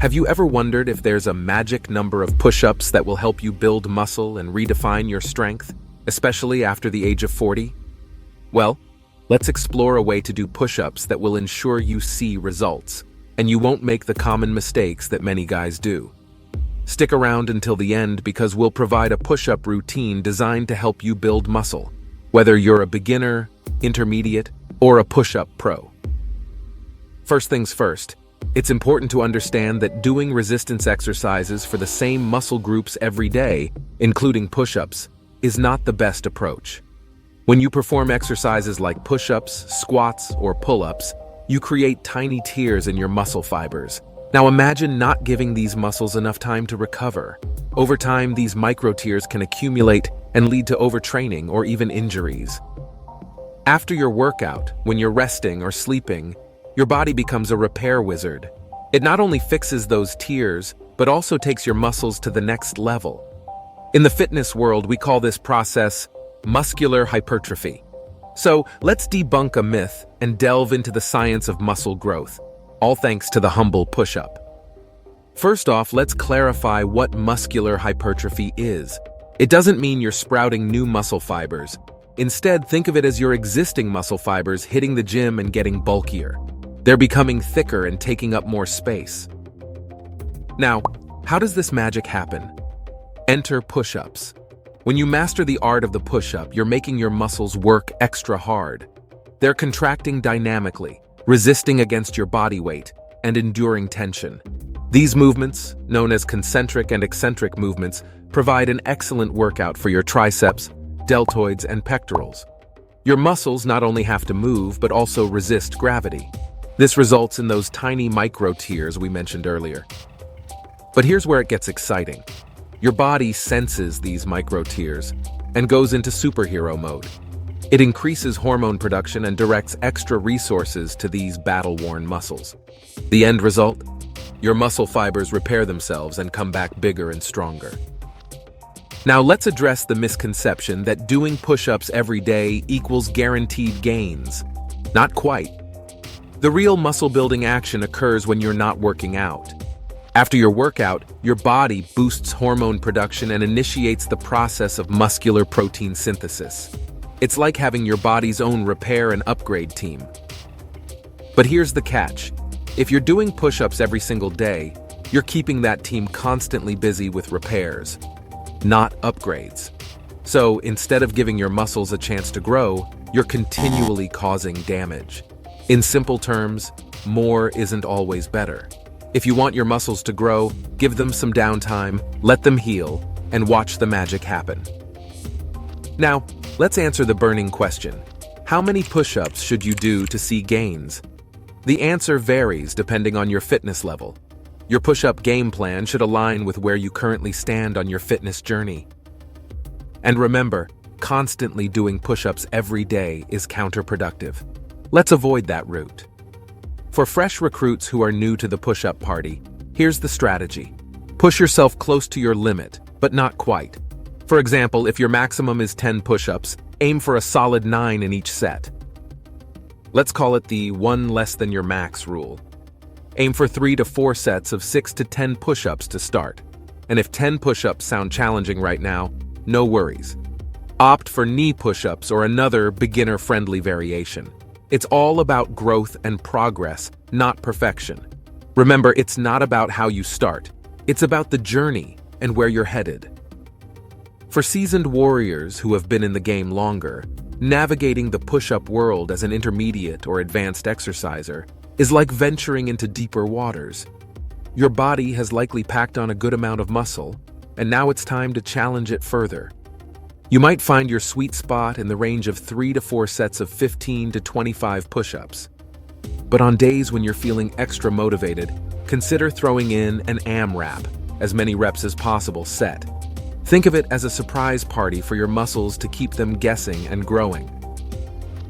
Have you ever wondered if there's a magic number of push-ups that will help you build muscle and redefine your strength, especially after the age of 40? Well, let's explore a way to do push-ups that will ensure you see results, and you won't make the common mistakes that many guys do. Stick around until the end because we'll provide a push-up routine designed to help you build muscle, whether you're a beginner, intermediate, or a push-up pro. First things first, it's important to understand that doing resistance exercises for the same muscle groups every day, including push-ups, is not the best approach. When you perform exercises like push-ups, squats, or pull-ups, you create tiny tears in your muscle fibers. Now imagine not giving these muscles enough time to recover. Over time, these micro tears can accumulate and lead to overtraining or even injuries. After your workout, when you're resting or sleeping, your body becomes a repair wizard. It not only fixes those tears, but also takes your muscles to the next level. In the fitness world, we call this process muscular hypertrophy. So let's debunk a myth and delve into the science of muscle growth, all thanks to the humble push-up. First off, let's clarify what muscular hypertrophy is. It doesn't mean you're sprouting new muscle fibers. Instead, think of it as your existing muscle fibers hitting the gym and getting bulkier. They're becoming thicker and taking up more space. Now, how does this magic happen? Enter push-ups. When you master the art of the push-up, you're making your muscles work extra hard. They're contracting dynamically, resisting against your body weight, and enduring tension. These movements, known as concentric and eccentric movements, provide an excellent workout for your triceps, deltoids, and pectorals. Your muscles not only have to move, but also resist gravity. This results in those tiny micro tears we mentioned earlier. But here's where it gets exciting. Your body senses these micro tears and goes into superhero mode. It increases hormone production and directs extra resources to these battle-worn muscles. The end result? Your muscle fibers repair themselves and come back bigger and stronger. Now let's address the misconception that doing push-ups every day equals guaranteed gains. Not quite. The real muscle-building action occurs when you're not working out. After your workout, your body boosts hormone production and initiates the process of muscular protein synthesis. It's like having your body's own repair and upgrade team. But here's the catch. If you're doing push-ups every single day, you're keeping that team constantly busy with repairs, not upgrades. So instead of giving your muscles a chance to grow, you're continually causing damage. In simple terms, more isn't always better. If you want your muscles to grow, give them some downtime, let them heal, and watch the magic happen. Now, let's answer the burning question. How many push-ups should you do to see gains? The answer varies depending on your fitness level. Your push-up game plan should align with where you currently stand on your fitness journey. And remember, constantly doing push-ups every day is counterproductive. Let's avoid that route. For fresh recruits who are new to the push-up party, here's the strategy. Push yourself close to your limit, but not quite. For example, if your maximum is 10 push-ups, aim for a solid 9 in each set. Let's call it the 1 less than your max rule. Aim for 3 to 4 sets of 6 to 10 push-ups to start. And if 10 push-ups sound challenging right now, no worries. Opt for knee push-ups or another beginner-friendly variation. It's all about growth and progress, not perfection. Remember, it's not about how you start. It's about the journey and where you're headed. For seasoned warriors who have been in the game longer, navigating the push-up world as an intermediate or advanced exerciser is like venturing into deeper waters. Your body has likely packed on a good amount of muscle, and now it's time to challenge it further. You might find your sweet spot in the range of 3 to 4 sets of 15 to 25 push-ups. But on days when you're feeling extra motivated, consider throwing in an AMRAP, as many reps as possible set. Think of it as a surprise party for your muscles to keep them guessing and growing.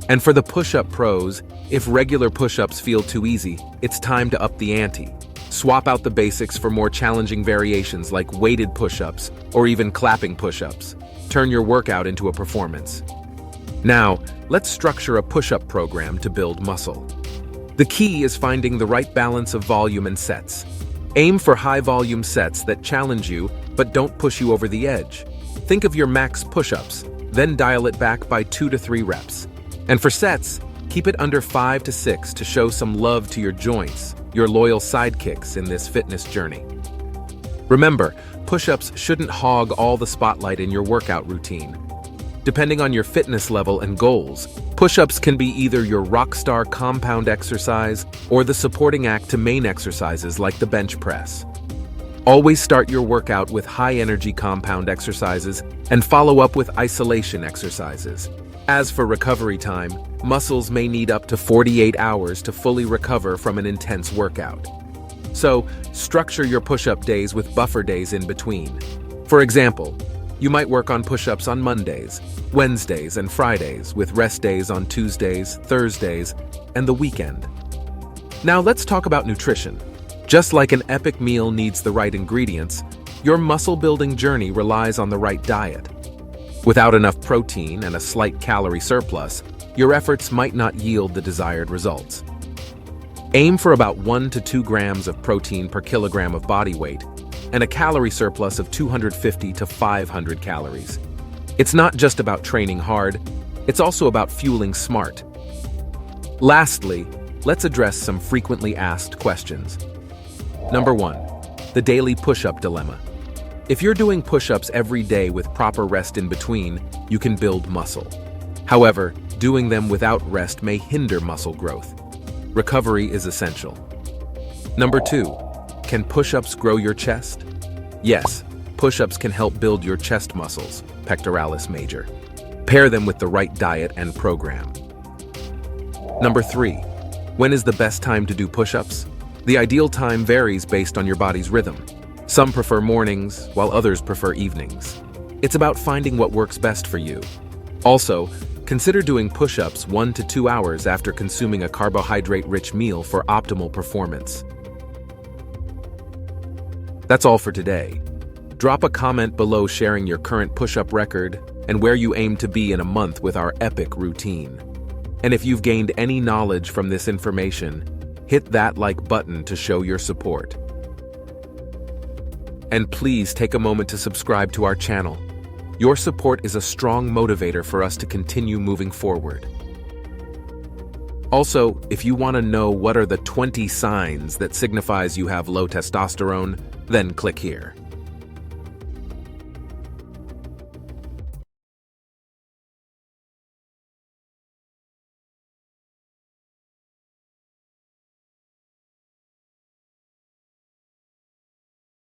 And for the push-up pros, if regular push-ups feel too easy, it's time to up the ante. Swap out the basics for more challenging variations like weighted push-ups or even clapping push-ups. Turn your workout into a performance. Now, let's structure a push-up program to build muscle. The key is finding the right balance of volume and sets. Aim for high-volume sets that challenge you but don't push you over the edge. Think of your max push-ups, then dial it back by 2 to 3 reps. And for sets, keep it under 5 to 6 to show some love to your joints, your loyal sidekicks in this fitness journey. Remember, push-ups shouldn't hog all the spotlight in your workout routine. Depending on your fitness level and goals, push-ups can be either your rockstar compound exercise or the supporting act to main exercises like the bench press. Always start your workout with high-energy compound exercises and follow up with isolation exercises. As for recovery time, muscles may need up to 48 hours to fully recover from an intense workout. So, structure your push-up days with buffer days in between. For example, you might work on push-ups on Mondays, Wednesdays, and Fridays, with rest days on Tuesdays, Thursdays, and the weekend. Now let's talk about nutrition. Just like an epic meal needs the right ingredients, your muscle-building journey relies on the right diet. Without enough protein and a slight calorie surplus, your efforts might not yield the desired results. Aim for about 1 to 2 grams of protein per kilogram of body weight and a calorie surplus of 250 to 500 calories. It's not just about training hard, it's also about fueling smart. Lastly, let's address some frequently asked questions. Number 1, the daily push-up dilemma. If you're doing push-ups every day with proper rest in between, you can build muscle. However, doing them without rest may hinder muscle growth. Recovery is essential. Number 2, can push-ups grow your chest? Yes, push-ups can help build your chest muscles, pectoralis major. Pair them with the right diet and program. Number 3, when is the best time to do push-ups? The ideal time varies based on your body's rhythm. Some prefer mornings, while others prefer evenings. It's about finding what works best for you. Also, consider doing push-ups 1 to 2 hours after consuming a carbohydrate-rich meal for optimal performance. That's all for today. Drop a comment below sharing your current push-up record and where you aim to be in a month with our epic routine. And if you've gained any knowledge from this information, hit that like button to show your support. And please take a moment to subscribe to our channel. Your support is a strong motivator for us to continue moving forward. Also, if you want to know what are the 20 signs that signifies you have low testosterone, then click here.